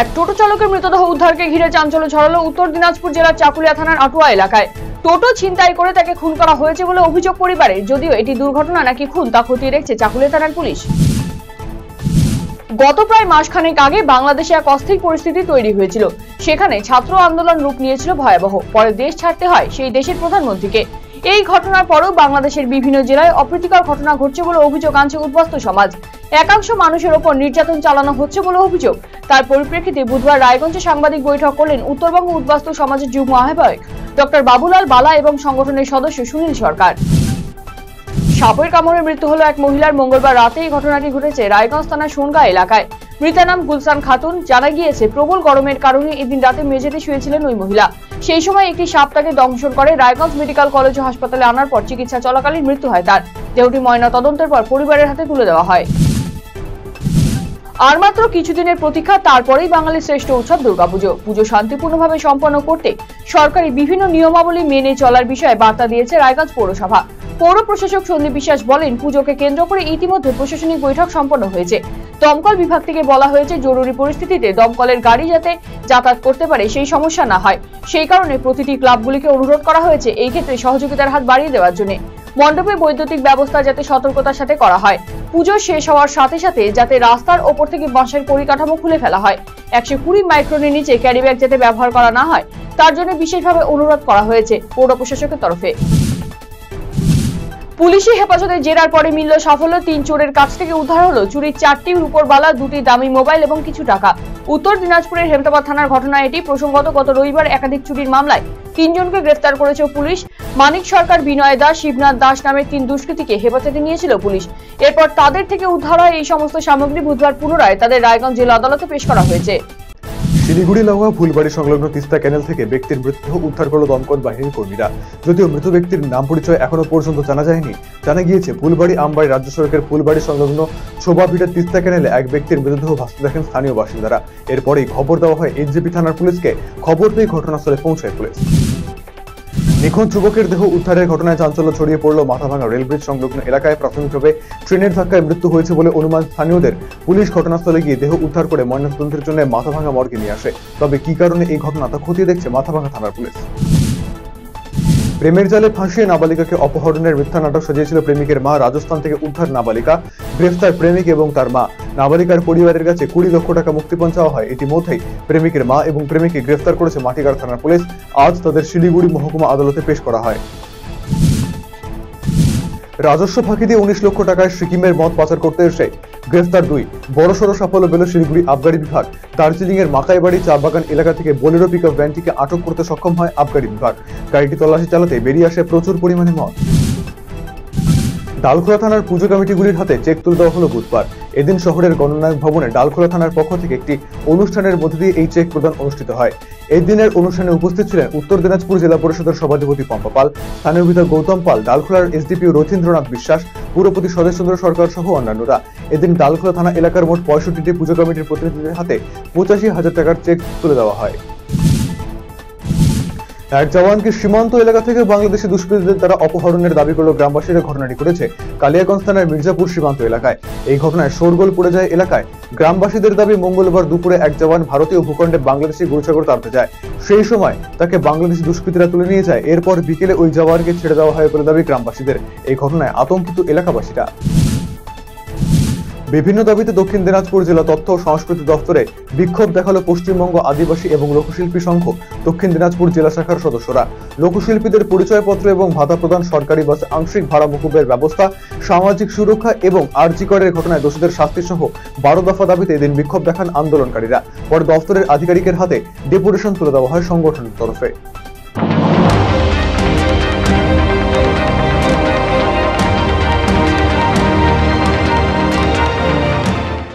এক টোটো চালকের মৃতদেহ উদ্ধারকে ঘিরে চাঞ্চল্য ছড়ালো উত্তর দিনাজপুর জেলার চাকুলিয়া থানার আটুয়া এলাকায়। টোটো ছিনতাই করে তাকে খুন করা হয়েছে বলে অভিযোগ পরিবারের, যদিও এটি দুর্ঘটনা নাকি খুন তা খতিয়ে দেখছে চাকুলিয়া থানার পুলিশ। গত প্রায় মাসখানেক আগে বাংলাদেশে এক অস্থির পরিস্থিতি তৈরি হয়েছিল। সেখানে ছাত্র আন্দোলন রূপ নিয়েছিল ভয়াবহ। পরে দেশ ছাড়তে হয় সেই দেশের প্রধানমন্ত্রীকে। এই ঘটনার পরও বাংলাদেশের বিভিন্ন জেলায় অপ্রীতিকর ঘটনা ঘটছে বলে অভিযোগ আনছে উদ্বাস্তু সমাজ। একাংশ মানুষের ওপর নির্যাতন চালানো হচ্ছে বলে অভিযোগ। তার পরিপ্রেক্ষিতে বুধবার রায়গঞ্জে সাংবাদিক বৈঠক করলেন উত্তরবঙ্গ উদ্বাস্তু সমাজের যুগ্ম আহ্বায়ক ডক্টর বাবুলাল বালা এবং সংগঠনের সদস্য সুনীল সরকার। সাপের কামড়ে মৃত্যু হলো এক মহিলার। মঙ্গলবার রাতে এই ঘটনাটি ঘটেছে রায়গঞ্জ থানার সোনগা এলাকায়। মৃতার নাম গুলশান খাতুন। জানা গিয়েছে প্রবল গরমের কারণে এদিন রাতে মেঝেতে শুয়েছিলেন ওই মহিলা। সেই সময় একটি সাপ তাকে দংশন করে। রায়গঞ্জ মেডিকেল কলেজ ও হাসপাতালে আনার পর চিকিৎসা চলাকালীন মৃত্যু হয় তার। দেহটি ময়না তদন্তের পর পরিবারের হাতে তুলে দেওয়া হয়। আর মাত্র কিছুদিনের প্রতীক্ষা, তারপরেই বাঙালির শ্রেষ্ঠ উৎসব দুর্গাপুজো। পুজো শান্তিপূর্ণভাবে সম্পন্ন করতে সরকারি বিভিন্ন নিয়মাবলী মেনে চলার বিষয়ে বার্তা দিয়েছে রায়গঞ্জ পৌরসভা। পৌর প্রশাসক সন্দীপ বিশ্বাস বলেন, পুজোকে কেন্দ্র করে ইতিমধ্যে প্রশাসনিক বৈঠক সম্পন্ন হয়েছে। দমকল বিভাগ থেকে বলা হয়েছে জরুরি পরিস্থিতিতে দমকলের গাড়ি যাতে যাতায়াত করতে পারে সেই সমস্যা না হয়, সেই কারণে প্রতিটি ক্লাবগুলিকে অনুরোধ করা হয়েছে এই ক্ষেত্রে সহযোগিতার হাত বাড়িয়ে দেওয়ার জন্য। মণ্ডপে বৈদ্যুতিক ব্যবস্থা যাতে সতর্কতার সাথে করা হয়। পুজো শেষ হওয়ার সাথে সাথে যাতে রাস্তার ওপর থেকে বাঁশের পরিকাঠামো খুলে ফেলা হয়। 120 মাইক্রনের নিচে ক্যারিব্যাগ যাতে ব্যবহার করা না হয় তার জন্য বিশেষভাবে অনুরোধ করা হয়েছে পৌর প্রশাসকের তরফে। পুলিশি হেফাজতে জেরার পরে মিলল সাফল্য। 3 চোরের কাছ থেকে উদ্ধার হলো চুরির 4টি রূপোর বালা, 2টি দামি মোবাইল এবং কিছু টাকা। উত্তর দিনাজপুরের হেমতাবাদ থানার ঘটনা এটি। প্রসঙ্গত গত রবিবার একাধিক চুরির মামলায় 3 জনকে গ্রেফতার করেছে পুলিশ। মানিক সরকার, বিনয় দাস, শিবনাথ দাস নামের 3 দুষ্কৃতীকে হেফাজতে নিয়েছিল পুলিশ। এরপর তাদের থেকে উদ্ধার হয় এই সমস্ত সামগ্রী। বুধবার পুনরায় তাদের রায়গঞ্জ জেলা আদালতে পেশ করা হয়েছে। শিলিগুড়ি লাউয়া ফুলবাড়ি সংলগ্ন তিস্তা ক্যানেল থেকে ব্যক্তির মৃতদেহ উদ্ধার করল দমকল বাহিনীর কর্মীরা। যদিও মৃত ব্যক্তির নাম পরিচয় এখনো পর্যন্ত জানা যায়নি। জানা গিয়েছে ফুলবাড়ি আমবাড়ি রাজ্য সড়কের ফুলবাড়ি সংলগ্ন ছোবাভিটা তিস্তা ক্যানেলে এক ব্যক্তির মৃতদেহ ভাসতে দেখেন স্থানীয় বাসিন্দারা। এরপরেই খবর দেওয়া হয় এনজেপি থানার পুলিশকে। খবর পেয়ে ঘটনাস্থলে পৌঁছায় পুলিশ। নিখোঁজ যুবকের দেহ উদ্ধারের ঘটনায় চাঞ্চল্য ছড়িয়ে পড়ল মাথাভাঙা রেলব্রিজ সংলগ্ন এলাকায়। প্রাথমিকভাবে ট্রেনের ধাক্কায় মৃত্যু হয়েছে বলে অনুমান স্থানীয়দের। পুলিশ ঘটনাস্থলে গিয়ে দেহ উদ্ধার করে ময়নাতদন্তের জন্য মাথাভাঙা মর্গে নিয়ে আসে। তবে কি কারণে এই ঘটনা তা খতিয়ে দেখছে মাথাভাঙা থানার পুলিশ। প্রেমের জালে ফাঁসিয়ে নাবালিকাকে অপহরণের মিথ্যা নাটক সাজিয়েছিল প্রেমিকের মা। রাজস্থান থেকে উদ্ধার নাবালিকা, গ্রেফতার প্রেমিক এবং তার মা। নাবালিকার পরিবারের কাছে 20 লক্ষ টাকা মুক্তিপণ চাওয়া হয়। ইতিমধ্যেই প্রেমিকের মা এবং প্রেমিককে গ্রেফতার করেছে মাটিগাড় থানার পুলিশ। আজ তাদের শিলিগুড়ি মহকুমা আদালতে পেশ করা হয়। রাজস্ব ফাঁকি দিয়ে 19 লক্ষ টাকায় সিকিমের মদ পাচার করতে এসে গ্রেফতার 2। বড়সড় সাফল্য পেল শিলিগুড়ি আবগারি বিভাগ। দার্জিলিং এর মাকাইবাড়ি চা বাগান এলাকা থেকে বোলেরো পিকআপ ভ্যানটিকে আটক করতে সক্ষম হয় আবগারি বিভাগ। গাড়িটি তল্লাশি চালাতে বেরিয়ে আসে প্রচুর পরিমাণে মদ। ডালখোলা থানার পুজো কমিটিগুলির হাতে চেক তুলে দেওয়া হলো বুধবার। এদিন শহরের গণনায়ক ভবনে ডালখোলা থানার পক্ষ থেকে একটি অনুষ্ঠানের মধ্যে দিয়ে এই চেক প্রদান অনুষ্ঠিত হয়। এই দিনের অনুষ্ঠানে উপস্থিত ছিলেন উত্তর দিনাজপুর জেলা পরিষদের সভাধিপতি পম্পা পাল, স্থানীয় বিধায়ক গৌতম পাল, ডালখোলার এসডিপিও রথীন্দ্রনাথ বিশ্বাস, পুরপতি সদেশচন্দ্র সরকার সহ অন্যান্যরা। এদিন ডালখোলা থানা এলাকার মোট 65টি পুজো কমিটির প্রতিনিধিদের হাতে 85,000 টাকার চেক তুলে দেওয়া হয়। এক জওয়ানকে সীমান্ত এলাকা থেকে বাংলাদেশি দুষ্কৃতীদের দ্বারা অপহরণের দাবি করল গ্রামবাসীরা। ঘটনাটি ঘটেছে কালিয়াগঞ্জ থানার মির্জাপুর সীমান্ত এলাকায়। এই ঘটনায় শোরগোল পড়ে যায় এলাকায়। গ্রামবাসীদের দাবি, মঙ্গলবার দুপুরে এক জওয়ান ভারতীয় ভূখণ্ডে বাংলাদেশি গরুছাগর তাড়তে যায়। সেই সময় তাকে বাংলাদেশি দুষ্কৃতীরা তুলে নিয়ে যায়। এরপর বিকেলে ওই জওয়ানকে ছেড়ে দেওয়া হয় বলে দাবি গ্রামবাসীদের। এই ঘটনায় আতঙ্কিত এলাকাবাসীরা। বিভিন্ন দাবিতে দক্ষিণ দিনাজপুর জেলা তথ্য ও সংস্কৃতি দপ্তরে বিক্ষোভ দেখালো পশ্চিমবঙ্গ আদিবাসী এবং লোকশিল্পী সংঘ দক্ষিণ দিনাজপুর জেলা শাখার সদস্যরা। লোকশিল্পীদের পরিচয়পত্র এবং ভাতা প্রদান, সরকারি বাসে আংশিক ভাড়া মকুবের ব্যবস্থা, সামাজিক সুরক্ষা এবং আরজি করের ঘটনায় দোষীদের শাস্তি সহ 12 দফা দাবিতে এদিন বিক্ষোভ দেখান আন্দোলনকারীরা। পরে দপ্তরের আধিকারিকের হাতে ডেপুটেশন তুলে দেওয়া হয় সংগঠনের তরফে।